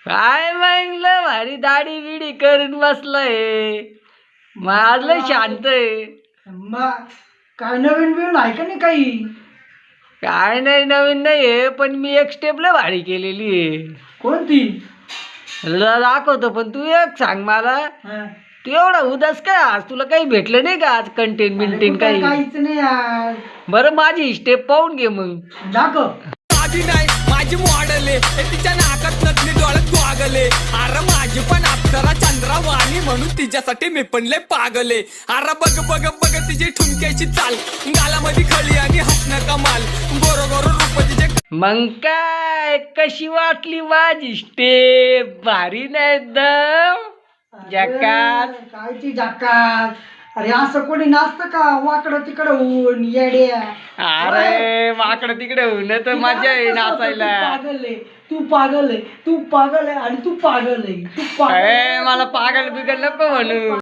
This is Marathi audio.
काय मग भारी दाढी बिडी करून बसलाय. माझलं शांत आहे. मग काय नवीन बिवीन आहे का नाही काही? काय नाही नवीन नाहीये, पण मी एक स्टेपला भारी केलेली आहे. कोणती? तुला दाखवतो, पण तू एक सांग मला, हा. तू एवढा उदास काय आज? तुला काही भेटलं नाही का आज कंटेन बिंटेन काही? काहीच नाही यार. बरं माझी स्टेप पाहून घे मग. दाखव. आधी नाही माझी मॉडेल आहे, तिच्या नाकात नकली डोळ्यात गोगले. अरे माझी पण अप्सरा चंद्रावाणी, म्हणून तिच्यासाठी मी पण लय पागले. अरे बघ बघ बघ तिची ठुमक्याची चाल, गालामध्ये खळी आणि हसणं कमाल. बरोबर रूप तिचे. मग काय कशी वाटली माझी स्टेप? भारी नाही एकदम जकात. काय ती जकात? अरे असं कोणी नाचतं का वाकडं तिकडं होऊन येड्या? अरे वाकडं तिकडे होऊन तर मजा आहे नाचायला. तू पागल आहे आणि तू पागल आहे. मला पागल बिगल नको म्हणू.